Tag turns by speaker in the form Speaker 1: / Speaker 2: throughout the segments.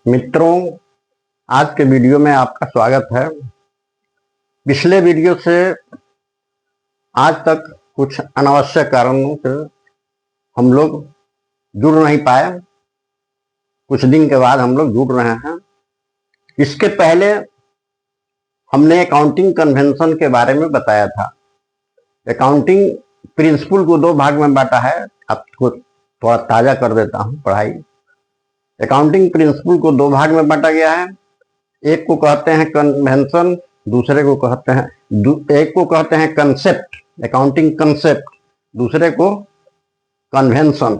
Speaker 1: मित्रों, आज के वीडियो में आपका स्वागत है। पिछले वीडियो से आज तक कुछ अनावश्यक कारणों से हम लोग जुड़ नहीं पाए। कुछ दिन के बाद हम लोग जुड़ रहे हैं। इसके पहले हमने अकाउंटिंग कन्वेंशन के बारे में बताया था। अकाउंटिंग प्रिंसिपल को दो भाग में बांटा है। आपको थोड़ा ताजा कर देता हूं पढ़ाई। अकाउंटिंग प्रिंसिपल को दो भाग में बांटा गया है। एक को कहते हैं कन्वेंशन, दूसरे को कहते हैं एक को कहते हैं कंसेप्ट, अकाउंटिंग कंसेप्ट, दूसरे को कन्वेंशन,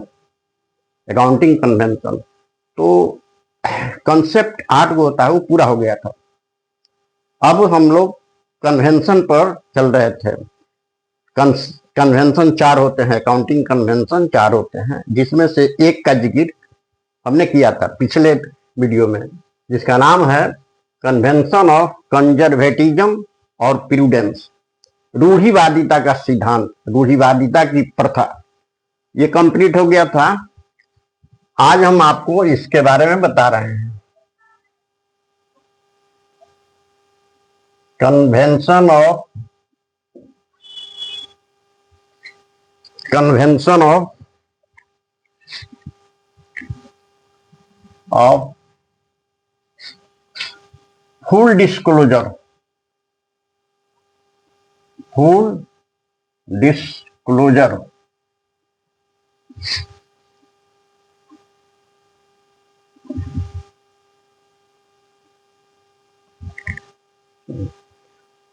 Speaker 1: अकाउंटिंग कन्वेंशन। तो कंसेप्ट 8 को होता है, वो पूरा हो गया था। अब हम लोग कन्वेंशन पर चल रहे थे। कन्वेंशन 4 होते हैं, अकाउंटिंग कन्वेंशन 4 होते हैं, जिसमें से एक का जिक्र हमने किया था पिछले वीडियो में, जिसका नाम है कन्वेंशन ऑफ कंजर्वेटिज्म और प्रूडेंस, रूढ़िवादिता का सिद्धांत, रूढ़िवादिता की प्रथा। ये कंप्लीट हो गया था। आज हम आपको इसके बारे में बता रहे हैं। कन्वेंशन ऑफ फुल डिस्क्लोजर,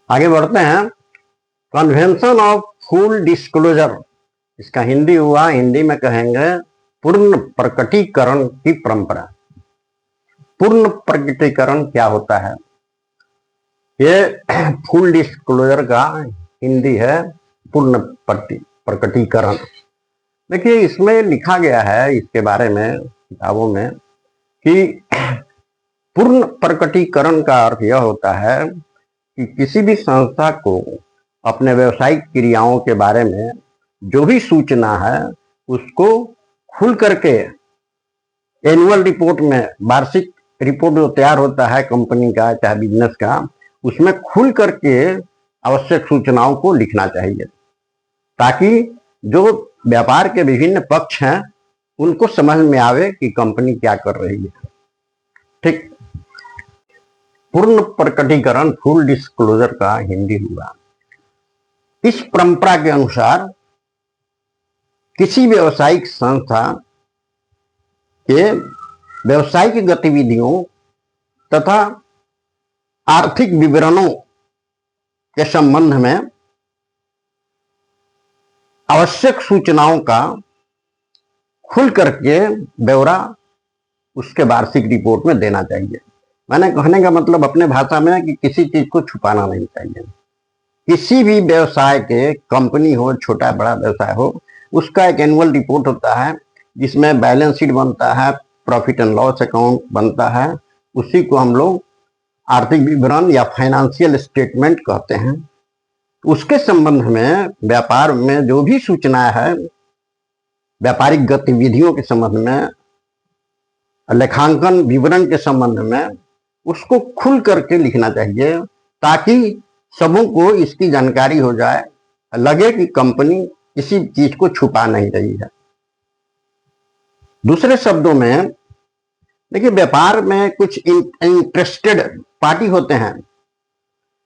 Speaker 1: आगे बढ़ते हैं। कन्वेंशन ऑफ फुल डिस्क्लोजर, इसका हिंदी हुआ, हिंदी में कहेंगे पूर्ण प्रकटीकरण की परंपरा। पूर्ण प्रकटीकरण क्या होता है? ये फुल डिस्क्लोजर का हिंदी है पूर्ण प्रकटीकरण। देखिए, इसमें लिखा गया है इसके बारे में किताबों में कि पूर्ण प्रकटीकरण का अर्थ यह होता है कि किसी भी संस्था को अपने व्यवसायिक क्रियाओं के बारे में जो भी सूचना है उसको खुल करके एनुअल रिपोर्ट में, वार्षिक रिपोर्ट जो तैयार होता है कंपनी का चाहे बिजनेस का, उसमें खुल करके आवश्यक सूचनाओं को लिखना चाहिए, ताकि जो व्यापार के विभिन्न पक्ष हैं उनको समझ में आवे कि कंपनी क्या कर रही है। ठीक, पूर्ण प्रकटीकरण फुल डिस्क्लोजर का हिंदी हुआ। इस परंपरा के अनुसार किसी व्यावसायिक संस्था के व्यावसायिक गतिविधियों तथा आर्थिक विवरणों के संबंध में आवश्यक सूचनाओं का खुल करके ब्यौरा उसके वार्षिक रिपोर्ट में देना चाहिए। मैंने कहने का मतलब अपने भाषा में है कि किसी चीज को छुपाना नहीं चाहिए। किसी भी व्यवसाय के, कंपनी हो, छोटा बड़ा व्यवसाय हो, उसका एक एनुअल रिपोर्ट होता है जिसमें बैलेंस शीट बनता है, प्रॉफिट एंड लॉस अकाउंट बनता है। उसी को हम लोग आर्थिक विवरण या फाइनेंशियल स्टेटमेंट कहते हैं। उसके संबंध में व्यापार में जो भी सूचना है, व्यापारिक गतिविधियों के संबंध में, लेखांकन विवरण के संबंध में, उसको खुल करके लिखना चाहिए, ताकि सबों को इसकी जानकारी हो जाए, लगे कि कंपनी किसी चीज को छुपा नहीं रही है। दूसरे शब्दों में देखिए, व्यापार में कुछ इंटरेस्टेड पार्टी होते हैं।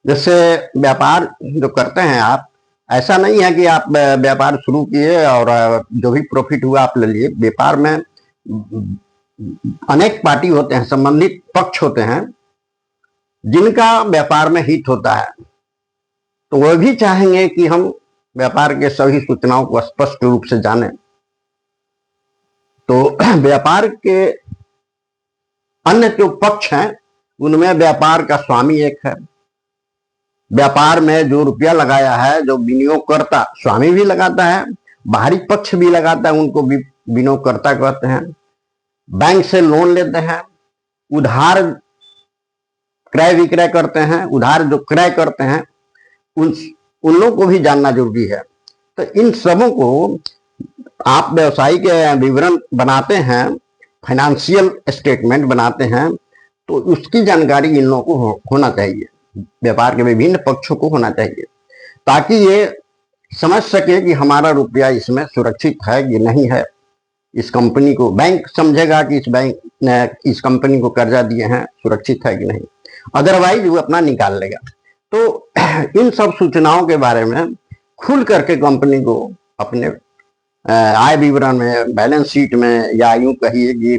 Speaker 1: जैसे व्यापार जो करते हैं आप, ऐसा नहीं है कि आप व्यापार शुरू किए और जो भी प्रॉफिट हुआ आप ले लिए। व्यापार में अनेक पार्टी होते हैं, संबंधित पक्ष होते हैं, जिनका व्यापार में हित होता है। तो वह भी चाहेंगे कि हम व्यापार के सभी सूचनाओं को स्पष्ट रूप से जानें। तो व्यापार के अन्य जो पक्ष हैं उनमें व्यापार का स्वामी एक है। व्यापार में जो रुपया लगाया है, जो विनियोगकर्ता, स्वामी भी लगाता है, बाहरी पक्ष भी लगाता है, उनको विनियोगकर्ता कहते हैं। बैंक से लोन लेते हैं, उधार क्रय विक्रय करते हैं, उधार जो क्रय करते हैं उन लोगों को भी जानना जरूरी है। तो इन सबों को आप व्यवसायिक विवरण बनाते हैं, फाइनेंशियल स्टेटमेंट बनाते हैं तो उसकी जानकारी इन लोगों को होना चाहिए, व्यापार के विभिन्न पक्षों को होना चाहिए, ताकि ये समझ सके कि हमारा रुपया इसमें सुरक्षित है कि नहीं है। इस कंपनी को बैंक समझेगा कि इस बैंक ने इस कंपनी को कर्जा दिए हैं, सुरक्षित है कि नहीं, अदरवाइज वो अपना निकाल लेगा। तो इन सब सूचनाओं के बारे में खुल करके कंपनी को अपने आय विवरण में, बैलेंस शीट में, या यूं कहिए कि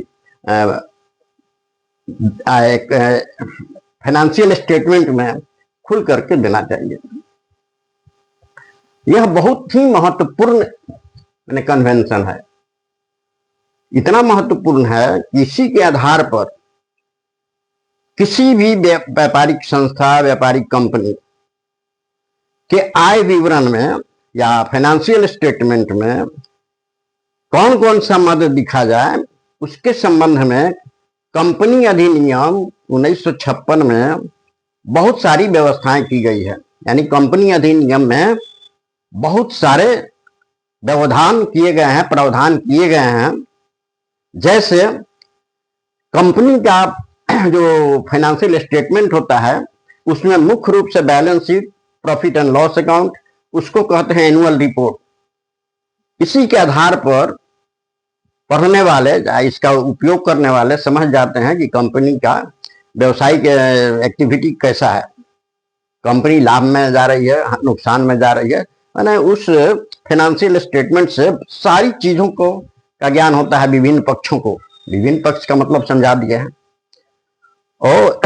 Speaker 1: फाइनेंशियल स्टेटमेंट में खुल करके देना चाहिए। यह बहुत ही महत्वपूर्ण कन्वेंशन है, इतना महत्वपूर्ण है कि इसी के आधार पर किसी भी व्यापारिक संस्था, व्यापारिक कंपनी के आय विवरण में या फाइनेंशियल स्टेटमेंट में कौन कौन सा मद दिखा जाए, उसके संबंध में कंपनी अधिनियम 1956 में बहुत सारी व्यवस्थाएं की गई है। यानी कंपनी अधिनियम में बहुत सारे व्यवधान किए गए हैं, प्रावधान किए गए हैं। जैसे कंपनी का जो फाइनेंशियल स्टेटमेंट होता है उसमें मुख्य रूप से balance sheet, profit and loss account, उसको कहते हैं एनुअल रिपोर्ट। इसी के आधार पर पढ़ने वाले, इसका उपयोग करने वाले समझ जाते हैं कि कंपनी का व्यवसायिक एक्टिविटी कैसा है, कंपनी लाभ में जा रही है, नुकसान में जा रही है। मैंने उस फाइनेंशियल स्टेटमेंट से सारी चीजों को का ज्ञान होता है, विभिन्न पक्षों को। विभिन्न पक्ष का मतलब समझा दिया है। और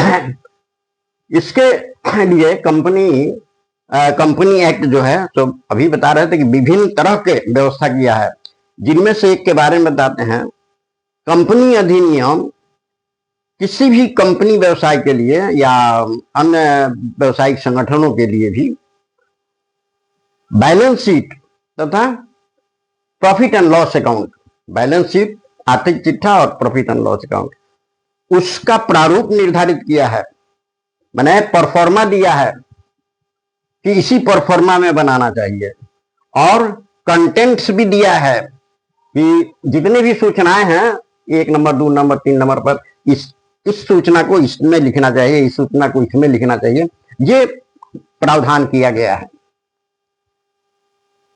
Speaker 1: इसके लिए कंपनी एक्ट जो है, तो अभी बता रहे थे कि विभिन्न तरह के व्यवस्था किया है, जिनमें से एक के बारे में बताते हैं। कंपनी अधिनियम किसी भी कंपनी व्यवसाय के लिए या अन्य व्यावसायिक संगठनों के लिए भी बैलेंस शीट तथा profit and loss account, balance sheet, आर्थिक चिट्ठा और प्रॉफिट एंड लॉस अकाउंट, उसका प्रारूप निर्धारित किया है। मैंने परफॉर्मा दिया है कि इसी परफॉर्मा में बनाना चाहिए, और कंटेंट्स भी दिया है कि जितने भी सूचनाएं हैं 1 नंबर, 2 नंबर, 3 नंबर पर, इस सूचना को इसमें लिखना चाहिए, इस सूचना को इसमें लिखना चाहिए। ये प्रावधान किया गया है।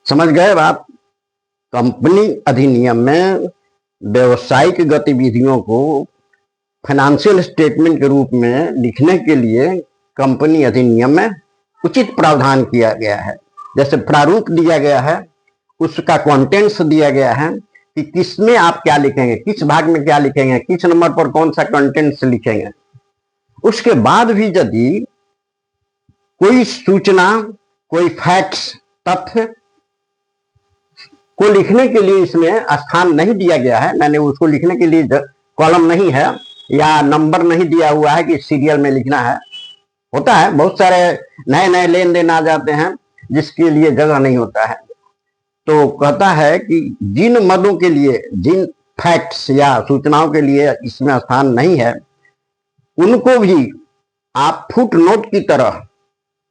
Speaker 1: समझ गए बात? कंपनी अधिनियम में व्यवसायिक गतिविधियों को फाइनेंशियल स्टेटमेंट के रूप में लिखने के लिए कंपनी अधिनियम में उचित प्रावधान किया गया है। जैसे प्रारूप दिया गया है, उसका कंटेंट्स दिया गया है कि किसमें आप क्या लिखेंगे, किस भाग में क्या लिखेंगे, किस नंबर पर कौन सा कंटेंट्स लिखेंगे। उसके बाद भी यदि कोई सूचना, कोई फैक्ट्स, तथ्य को लिखने के लिए इसमें स्थान नहीं दिया गया है, मैंने उसको लिखने के लिए कॉलम नहीं है या नंबर नहीं दिया हुआ है कि सीरियल में लिखना है। होता है, बहुत सारे नए नए लेन देन आ जाते हैं जिसके लिए जगह नहीं होता है। तो कहता है कि जिन मदों के लिए, जिन फैक्ट्स या सूचनाओं के लिए इसमें स्थान नहीं है, उनको भी आप फुट नोट की तरह,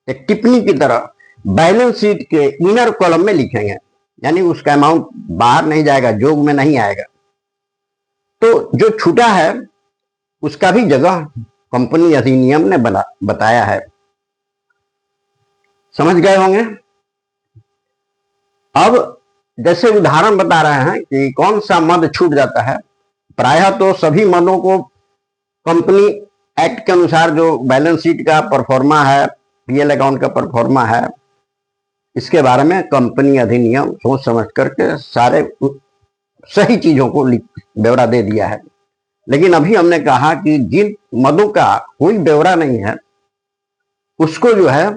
Speaker 1: एक टिप्पणी की तरह बैलेंस शीट के इनर कॉलम में लिखेंगे। यानी उसका अमाउंट बाहर नहीं जाएगा, जोग में नहीं आएगा। तो जो छूटा है उसका भी जगह कंपनी अधिनियम ने बताया है। समझ गए होंगे? अब जैसे उदाहरण बता रहे हैं कि कौन सा मद छूट जाता है। प्रायः तो सभी मदों को कंपनी एक्ट के अनुसार, जो बैलेंस शीट का परफॉर्मा है, पीएल अकाउंट का परफॉर्मा है, इसके बारे में कंपनी अधिनियम सोच समझ करके सारे सही चीजों को ब्यौरा दे दिया है। लेकिन अभी हमने कहा कि जिन मदों का कोई ब्यौरा नहीं है, उसको जो है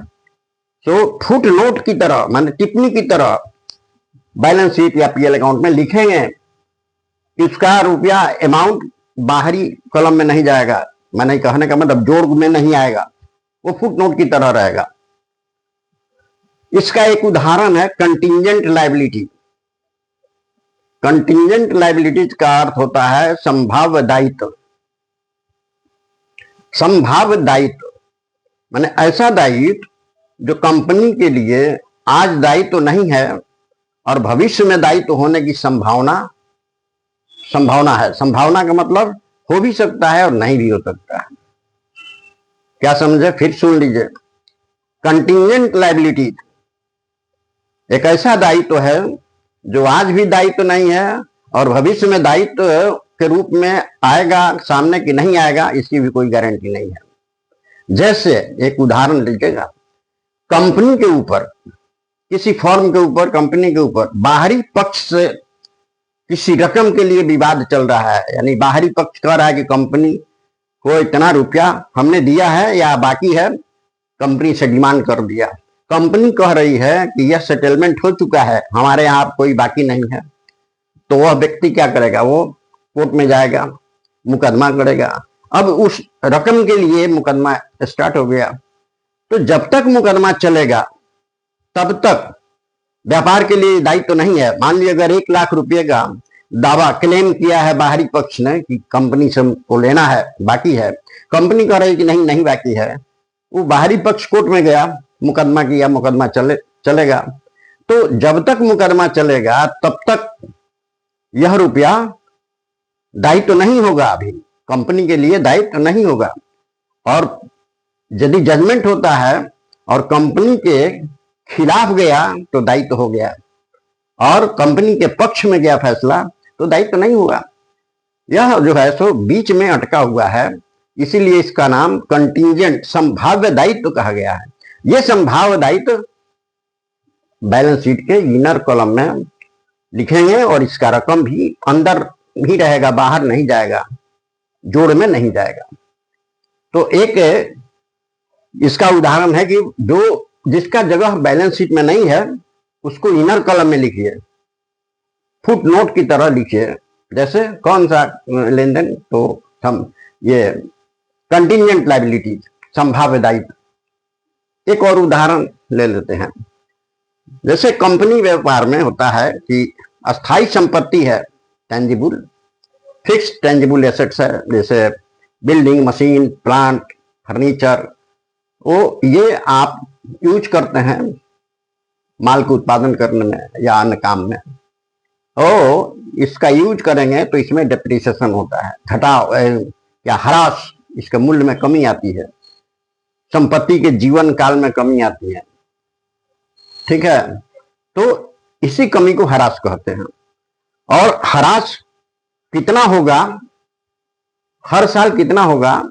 Speaker 1: तो फुट नोट की तरह, माने टिप्पणी की तरह बैलेंस शीट या पीएल अकाउंट में लिखेंगे। इसका रुपया अमाउंट बाहरी कॉलम में नहीं जाएगा, मैंने कहने का मतलब जोड़ में नहीं आएगा, वो फुट नोट की तरह रहेगा। इसका एक उदाहरण है कंटिंजेंट लायबिलिटी। कंटिंजेंट लायबिलिटीज का अर्थ होता है संभाव्य दायित्व। संभाव्य दायित्व माने ऐसा दायित्व जो कंपनी के लिए आज दायित्व नहीं है और भविष्य में दायित्व होने की संभावना संभावना है। संभावना का मतलब हो भी सकता है और नहीं भी हो सकता है। क्या समझे? फिर सुन लीजिए। कंटिंजेंट लायबिलिटी एक ऐसा दायित्व है जो आज भी दायित्व नहीं है और भविष्य में दायित्व के रूप में आएगा सामने कि नहीं आएगा, इसकी भी कोई गारंटी नहीं है। जैसे एक उदाहरण लीजिएगा, कंपनी के ऊपर, किसी फर्म के ऊपर, कंपनी के ऊपर बाहरी पक्ष से किसी रकम के लिए विवाद चल रहा है, यानी बाहरी पक्ष कह रहा है कि कंपनी को इतना रुपया हमने दिया है या बाकी है, कंपनी से डिमांड कर दिया। कंपनी कह रही है कि यह सेटलमेंट हो चुका है, हमारे यहाँ कोई बाकी नहीं है। तो वह व्यक्ति क्या करेगा? वो कोर्ट में जाएगा, मुकदमा करेगा। अब उस रकम के लिए मुकदमा स्टार्ट हो गया। तो जब तक मुकदमा चलेगा तब तक व्यापार के लिए दायित्व तो नहीं है। मान लीजिए अगर 1 लाख रुपए का दावा क्लेम किया है बाहरी पक्ष ने कि कंपनी से को लेना है, बाकी है, कंपनी कह रही है कि नहीं नहीं बाकी है, वो बाहरी पक्ष कोर्ट में गया, मुकदमा किया, मुकदमा चलेगा। तो जब तक मुकदमा चलेगा तब तक यह रुपया दायित्व नहीं होगा, अभी कंपनी के लिए दायित्व नहीं होगा। और यदि जजमेंट होता है और कंपनी के खिलाफ गया तो दायित्व हो गया, और कंपनी के पक्ष में गया फैसला तो दायित्व नहीं हुआ। यह जो है सो बीच में अटका हुआ है, इसीलिए इसका नाम कंटिंजेंट, संभाव्य दायित्व कहा गया है। यह संभाव्य दायित्व बैलेंस शीट के इनर कॉलम में लिखेंगे और इसका रकम भी अंदर ही रहेगा, बाहर नहीं जाएगा, जोड़ में नहीं जाएगा। तो एक इसका उदाहरण है कि जो जिसका जगह बैलेंस शीट में नहीं है उसको इनर कॉलम में लिखिए, फुट नोट की तरह लिखिए। जैसे कौन सा लेन देन, तो हम ये कंटिंजेंट लायबिलिटी, संभाव्य दायित्व। एक और उदाहरण ले लेते हैं। जैसे कंपनी व्यापार में होता है कि अस्थाई संपत्ति है, टेंजिबल, फिक्स्ड टेंजिबल एसेट्स है, जैसे बिल्डिंग, मशीन, प्लांट, फर्नीचर, वो ये आप यूज करते हैं माल को उत्पादन करने में या अन्य काम में। और इसका यूज करेंगे तो इसमें डेप्रिसिएशन होता है, घटाव या ह्रास, इसके मूल्य में कमी आती है, संपत्ति के जीवन काल में कमी आती है। ठीक है, तो इसी कमी को ह्रास कहते हैं। और ह्रास कितना होगा, हर साल कितना होगा,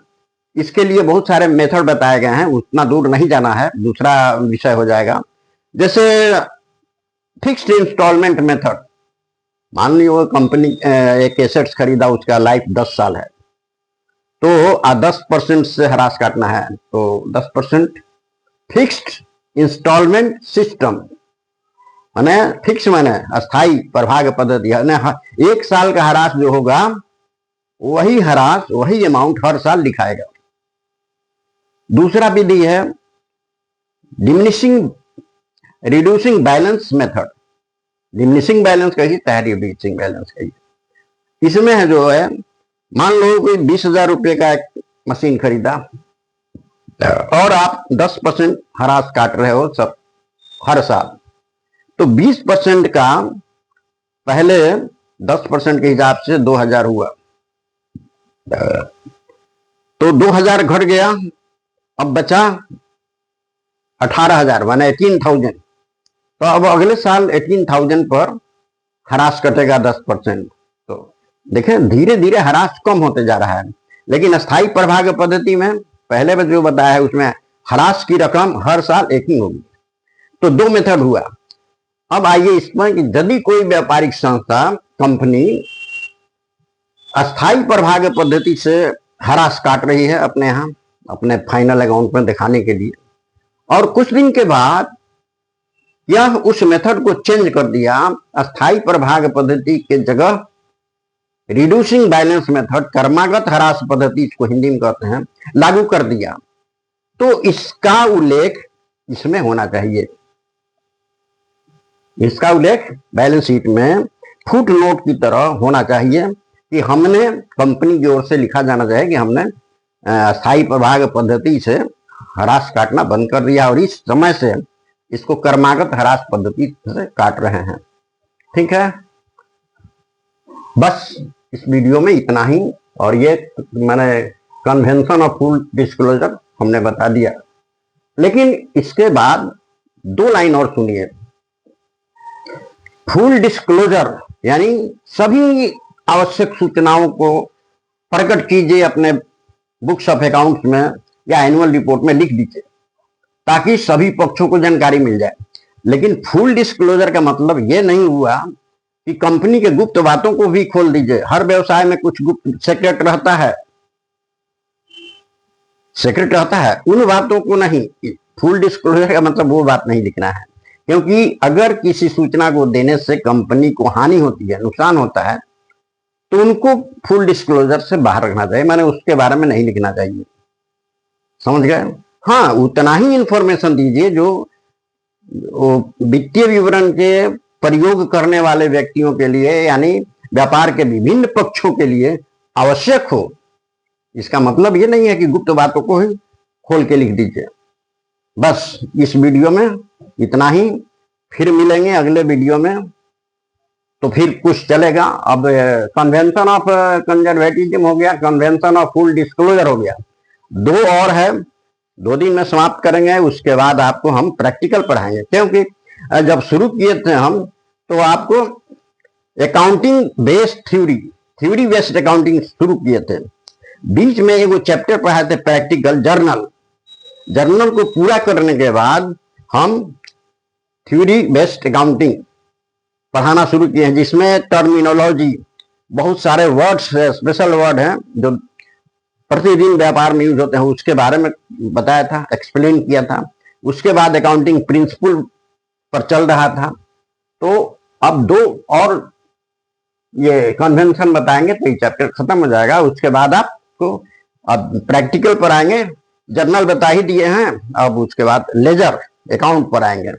Speaker 1: इसके लिए बहुत सारे मेथड बताए गए हैं, उतना दूर नहीं जाना है, दूसरा विषय हो जाएगा। जैसे फिक्स्ड इंस्टॉलमेंट मेथड, मान लीजिए वो कंपनी एक एसेट्स खरीदा, उसका लाइफ 10 साल है, तो 10% से ह्रास काटना है, तो 10%। फिक्स्ड इंस्टॉलमेंट सिस्टम माने फिक्स माने अस्थाई प्रभाग पद्धति है, 1 साल का ह्रास जो होगा वही ह्रास, वही अमाउंट हर साल दिखाएगा। दूसरा विधि है diminishing reducing balance method. Diminishing balance कहिए चाहे रिड्यूसिंग बैलेंस कहिए। इसमें है जो है, मान लो कोई 20,000 रुपये का एक मशीन खरीदा और आप 10% ह्रास काट रहे हो सब हर साल, तो 20% का पहले 10% के हिसाब से 2,000 हुआ, तो 2,000 घट गया, अब बचा 18,000 माने 18,000। तो अब अगले साल 18,000 पर ह्रास कटेगा 10%। तो देखें धीरे धीरे ह्रास कम होते जा रहा है। लेकिन अस्थाई प्रभाग पद्धति में पहले में जो बताया है उसमें ह्रास की रकम हर साल एक ही होगी। तो 2 मेथड हुआ। अब आइए इसमें कि यदि कोई व्यापारिक संस्था, कंपनी अस्थाई प्रभाग पद्धति से ह्रास काट रही है अपने यहाँ, अपने फाइनल अकाउंट में दिखाने के लिए, और कुछ दिन के बाद यह उस मेथड को चेंज कर दिया, अस्थाई प्रभाग पद्धति के जगह रिड्यूसिंग बैलेंस मेथड, कर्मागत ह्रास पद्धति इसको हिंदी में कहते हैं, लागू कर दिया, तो इसका उल्लेख इसमें होना चाहिए। इसका उल्लेख बैलेंस शीट में फुट नोट की तरह होना चाहिए कि हमने, कंपनी की ओर से लिखा जाना चाहिए कि हमने अस्थाई प्रभाग पद्धति से ह्रास काटना बंद कर दिया और इस समय से इसको कर्मागत ह्रास पद्धति से काट रहे हैं। ठीक है, बस इस वीडियो में इतना ही, और ये मैंने कन्वेंशन ऑफ फुल डिस्क्लोजर हमने बता दिया। लेकिन इसके बाद 2 लाइन और सुनिए। फुल डिस्क्लोजर यानी सभी आवश्यक सूचनाओं को प्रकट कीजिए अपने बुक्स ऑफ अकाउंट्स में या एनुअल रिपोर्ट में लिख दीजिए, ताकि सभी पक्षों को जानकारी मिल जाए। लेकिन फुल डिस्क्लोजर का मतलब यह नहीं हुआ कि कंपनी के गुप्त बातों को भी खोल दीजिए। हर व्यवसाय में कुछ गुप्त सीक्रेट रहता है, सीक्रेट रहता है, उन बातों को नहीं। फुल डिस्क्लोजर का मतलब वो बात नहीं लिखना है, क्योंकि अगर किसी सूचना को देने से कंपनी को हानि होती है, नुकसान होता है, तो उनको फुल डिस्क्लोजर से बाहर रखना चाहिए, माने उसके बारे में नहीं लिखना चाहिए। समझ गए? हाँ, उतना ही इंफॉर्मेशन दीजिए जो वित्तीय विवरण के प्रयोग करने वाले व्यक्तियों के लिए, यानी व्यापार के विभिन्न पक्षों के लिए आवश्यक हो। इसका मतलब ये नहीं है कि गुप्त बातों को ही खोल के लिख दीजिए। बस इस वीडियो में इतना ही, फिर मिलेंगे अगले वीडियो में, तो फिर कुछ चलेगा। अब कन्वेंशन ऑफ कंजर्वेटिज्म हो गया, कन्वेंशन ऑफ फुल डिस्क्लोजर हो गया, 2 और है, 2 दिन में समाप्त करेंगे। उसके बाद आपको हम प्रैक्टिकल पढ़ाएंगे, क्योंकि जब शुरू किए थे हम तो आपको accounting based theory based accounting शुरू किए थे। बीच में एक चैप्टर पढ़ाए थे प्रैक्टिकल जर्नल को पूरा करने के बाद हम थ्योरी बेस्ड अकाउंटिंग पढ़ाना शुरू किए हैं, जिसमें टर्मिनोलॉजी, बहुत सारे वर्ड्स, स्पेशल वर्ड हैं जो प्रतिदिन व्यापार में यूज होते हैं, उसके बारे में बताया था, एक्सप्लेन किया था। उसके बाद अकाउंटिंग प्रिंसिपल पर चल रहा था। तो अब 2 और ये कन्वेंशन बताएंगे तो ये चैप्टर खत्म हो जाएगा। उसके बाद आपको अब प्रैक्टिकल पर आएंगे, जर्नल बता ही दिए हैं, अब उसके बाद लेजर अकाउंट पर आएंगे।